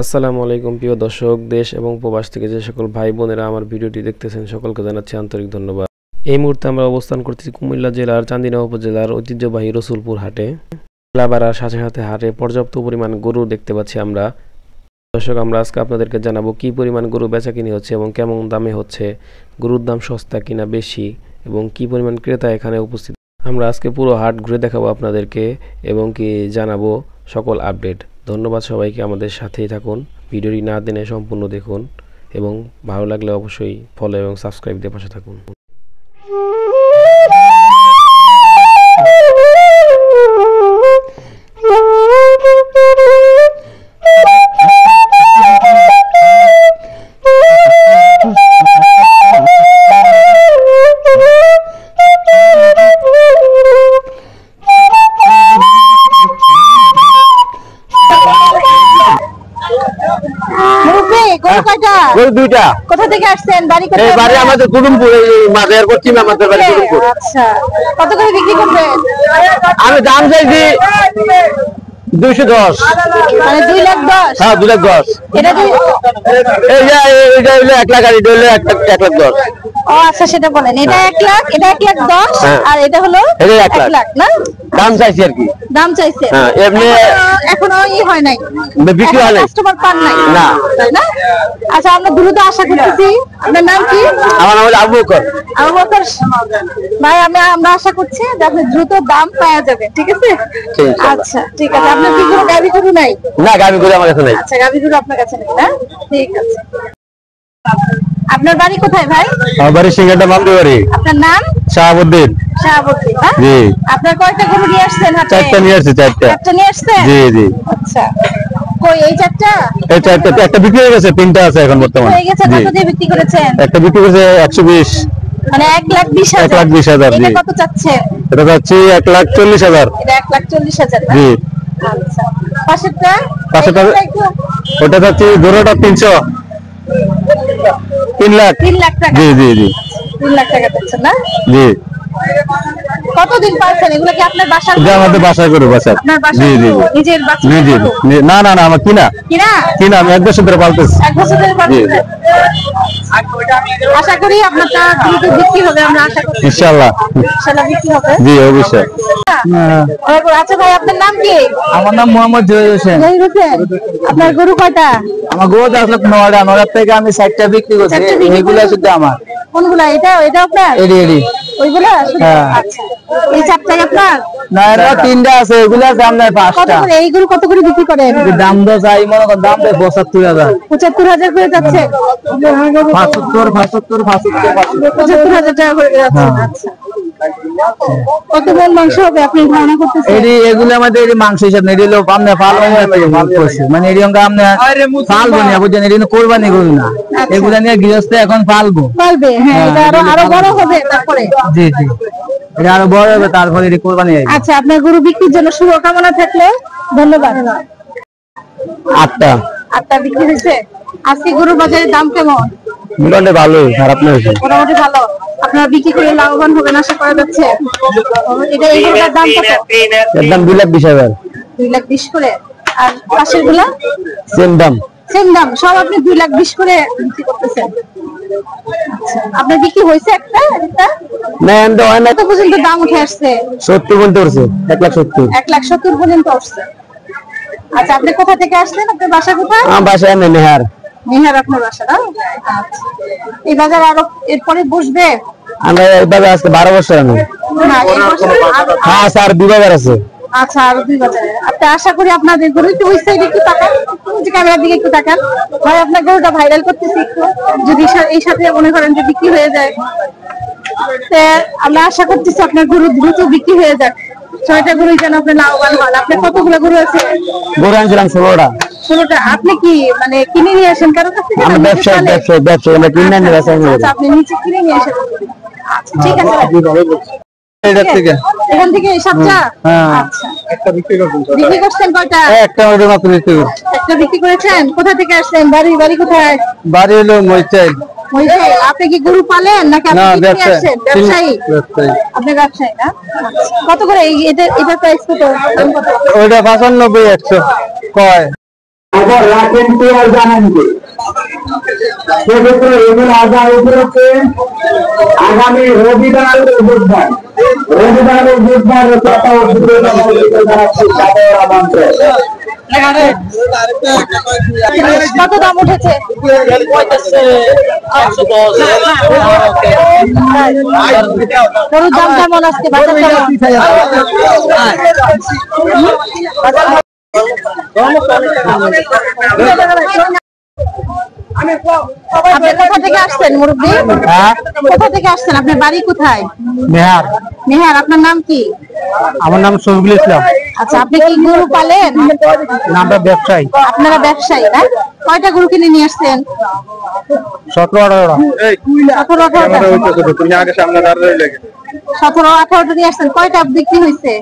আসসালামু আলাইকুম প্রিয় দর্শক, দেশ এবং প্রবাস থেকে যে সকল ভাই বোনেরা আমার ভিডিওটি দেখতেছেন সকলকে জানাচ্ছি আন্তরিক ধন্যবাদ। এই মুহূর্তে আমরা অবস্থান করতেছি কুমিল্লা জেলার চান্দিনা উপজেলার ঐতিহ্যবাহী রসুলপুর হাটে। বাড়ার সাথে সাথে হাটে পর্যাপ্ত পরিমাণ গরু দেখতে পাচ্ছি আমরা। দর্শক, আমরা আজকে আপনাদেরকে জানাবো কি পরিমাণ গরু বেচাকিনি হচ্ছে এবং কেমন দামে হচ্ছে, গরুর দাম সস্তা কিনা বেশি এবং কি পরিমাণ ক্রেতা এখানে উপস্থিত। আমরা আজকে পুরো হাট ঘুরে দেখাবো আপনাদেরকে এবং কি জানাবো সকল আপডেট। ধন্যবাদ সবাইকে, আমাদের সাথেই থাকুন, ভিডিওটি না দিনে সম্পূর্ণ দেখুন এবং ভালো লাগলে অবশ্যই ফলো এবং সাবস্ক্রাইব দিয়ে পাশে থাকুন। কোথা থেকে আসছেন? বাড়ি কোথায়? বাড়ি আমাদের কুটুমপুর, মাঝের পশ্চিমে আমাদের বাড়ি কুটুমপুর। আচ্ছা, কত করে বিক্রি করবেন? আমি দাম চাইছি 210, মানে 2,10,000। হ্যাঁ, 2,10,000। এটা হলো 1 লাখ আর এটা হলো 1,10,000। ও আচ্ছা, সেটা বলেন। এটা 1 লাখ, এটা 1,10,000 আর এটা হলো 1 লাখ না? দাম চাইছি আর কি, দাম চাইছে। হ্যাঁ, এমনি এখনো হয় নাই, বিক্রি হয় নাই, কাস্টমার পান নাই না, তাই না? আচ্ছা, আমরা দ্রুত আশা করতেছি। আপনার নাম কি? আমার নাম হলো আবু বকর। আবু বকর ভাই, আমরা আশা করছি যে আপনি দ্রুত দাম পাওয়া যাবে, ঠিক আছে? আচ্ছা, ঠিক আছে। আপনার কি কোনো গাবি গরু নাই? না, গাবি গরু আমার কাছে নাই। আচ্ছা, গাবি গরু আপনার কাছে নেই না? ঠিক আছে। আপনার বাড়ি কোথায় ভাই? আমার বাড়ি সিঙ্গাটা মামদুবাড়ি। আপনার নাম? শাহাবুদ্দিন। শাহাবুদ্দিন, জি। আপনার কয়টা গরু নিয়ে আসছেন হাতে? 4টা নিয়ে আসছি। 4টা নিয়ে আসছেন? জি জি। আচ্ছা, কই এই 4টা? এই 4টা একটা বিক্রি হয়ে গেছে, 3টা আছে এখন বর্তমানে। হয়ে গেছে। কত দিয়ে বিক্রি করেছেন? একটা বিক্রি করেছে 120, মানে 1,20,000। 1,20,000, জি। এটা কত চাচ্ছেন? এটা চাচ্ছি 1,40,000। এটা 1,40,000 না? জি। আচ্ছা, পাশেরটা? পাশেরটা ওটা চাচ্ছি গরুটা 300, 3 লাখ। 3 লাখ টাকা? জি জি জি। 3 লাখ টাকা দিচ্ছেন না? জি। কতদিন পাচ্ছেন? এগুলো কি আপনার বাসার? এটা আমাদের বাসায় গরু, বাসার। আপনার বাসার? জি জি। নিজের বাচ্চা? জি জি। না না না, আমার কিনা। কিনা আমি 1 বছর ধরে পালতেছি। 1 বছর ধরে পালতেছেন? আশা করি আপনারটা দ্রুত বিক্রি হবে, আমরা আশা করি। ইনশাআল্লাহ ইনশাআল্লাহ বিক্রি হবে। জি, অবশ্যই। আচ্ছা ভাই, আপনার নাম কি? আমার নাম মোহাম্মদ জহির হোসেন। জহির হোসেন, আপনার গরু কয়টা? আমার গরু 9টা থেকে আমি 60টা বিক্রি করছি। এইগুলা শুধু আমার। কোনগুলা? এটা আপনার? এডি ওইগুলা? আচ্ছা, এই 4টা আপনার? না, এর 3টা আছে, ওইগুলা দাম নাই 5টা। কত করে এই গরু কত করে বিক্রি করেন? দাম তো চাই, মনে করেন দাম দেয় 75,000। 75,000 করে যাচ্ছে? 75,000 টাকা করে যাচ্ছে। আচ্ছা, কত মন মাংস হবে আপনি ধারণা করতেছেন? এগুলো আমাদের মাংস হিসাব নেই, এগুলো আমনে পালন করছে, মানে এরকম আমনে পালবো না, বুঝছেন? এগুলো কোরবানি গরু না, এগুলা নিয়ে গৃহস্থ এখন পালবে। হ্যাঁ, এটা আরো বড় হবে তারপরে। জি জি, এটা আরো বড় হবে তারপরে এটা কোরবানি হবে। আচ্ছা, আপনার গরু বিক্রির জন্য শুভকামনা থাকলো, ধন্যবাদ। 8টা বিক্রি হয়েছে। আজকে গরুর বাজারের দাম কেমন? মোটামুটি ভালো, খারাপ না। মোটামুটি ভালো। আপনারা বিক্রি করে লাভবান হবেন আশা করা যাচ্ছে। এটা এই গরুটার দাম কত? এর দাম 2,20,000। 2,20,000 করে। আর পাশের গুলা? সেম দাম। সব আপনি 2,20,000 করে বিক্রি করতেছেন? আপনার বিক্রি হয়েছে একটা? না, এন্ড হয় না। কত পর্যন্ত দাম উঠে আসছে? 70 পর্যন্ত উঠছে। 1,70,000। 1,70,000 পর্যন্ত উঠছে। আচ্ছা, আপনি কোথা থেকে আসলেন? আপনার বাসা কোথায়? আমার বাসা নেহার। আপনার বাসা না? আচ্ছা, এই বাজার আরো এরপরে বসবে? আমরা এই বাজার আজকে 12 বছর আমি। হ্যাঁ স্যার, 2 বাজার আছে। আচ্ছা, আরো 2 বাজার। আপনি আশা করি আপনাদের গরু একটু ওই সাইডে একটু তাকান, ক্যামেরার দিকে একটু তাকান ভাই। আপনার গরুটা ভাইরাল করতেছি একটু, যদি এই সাথে মনে করেন যে বিক্রি হয়ে যায়, আমরা আশা করতেছি আপনার গরু দ্রুত বিক্রি হয়ে যাক। 6টা গরু যেন আপনি লাভবান হন। আপনার কতগুলো গরু আছে? গরু আনছিলাম 16টা। 16টা আপনি কি মানে কিনে নিয়ে আসেন কারো কাছ থেকে? ব্যবসা আমরা কিনে নিয়ে আসি। আচ্ছা, আপনি নিচে কিনে নিয়ে আসেন। আচ্ছা, ঠিক আছে। এখান থেকে 7টা? আচ্ছা, একটা বিক্রি করছেন কয়টা? একটা মাত্র বিক্রি করছি। একটা বিক্রি করেছেন? কোথা থেকে আসছেন? বাড়ি কোথায়? বাড়ি হলো মইচাই। আপনি কি গরু পালেন নাকি আপনি আসছেন? ব্যবসায়ী। আপনি ব্যবসায়ী না? কত করে এটা প্রাইস কত? ওটা 95 100 কয়। আবার রাখেন তো আর জানেন যে সেক্ষেত্রে এগুলো আজাদ উপলক্ষে আগামী রবিবার ও বুধবার কত দাম উঠেছে? গরুর দাম কেমন আজকে? বাজার কেমন? আপনি কোথা থেকে আসছেন মুরব্বী? কোথা থেকে আসছেন? আপনার বাড়ি কোথায়? মেহার। মেহার। আপনার নাম কি? আমার নাম শফিকুল ইসলাম। আচ্ছা, আপনি কি গরু পালেন? নামটা ব্যবসায়ী। আপনারা ব্যবসায়ী না? কয়টা গরু কিনে নিয়ে আসছেন? 17-18টা। 17-18টা নিয়ে আসছেন। কয়টা বিক্রি হয়েছে?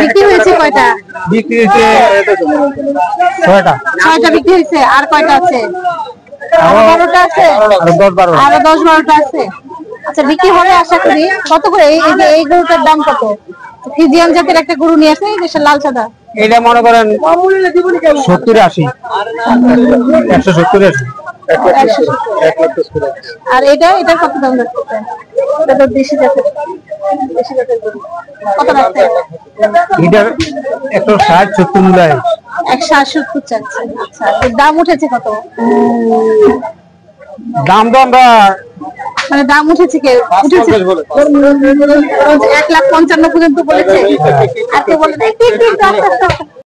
বিক্রি হয়েছে কয়টা? বিক্রি হয়েছে 6টা। 6টা বিক্রি হয়েছে। আর কয়টা আছে? আরো 12টা আছে। আরো 10-12টা আছে। আচ্ছা, বিক্রি হবে আশা করি। কত করে এই গরুটার দাম কত? ফ্রিজিয়ান জাতের একটা গরু নিয়ে আসে, দেশের লাল সাদা। এটা মনে করেন 70-80। 170-80। আর এটার কত দাম রাখতে? এটা তো দেশি জাতের গরু। কত রাখতে? এটা 160-70 মূল্য। 160-70 চাচ্ছে। আচ্ছা, এর দাম উঠেছে কত? দাম তো আমরা মানে দাম উঠেছে কে? উঠেছে 1,55,000 পর্যন্ত বলেছে। আর কে বলে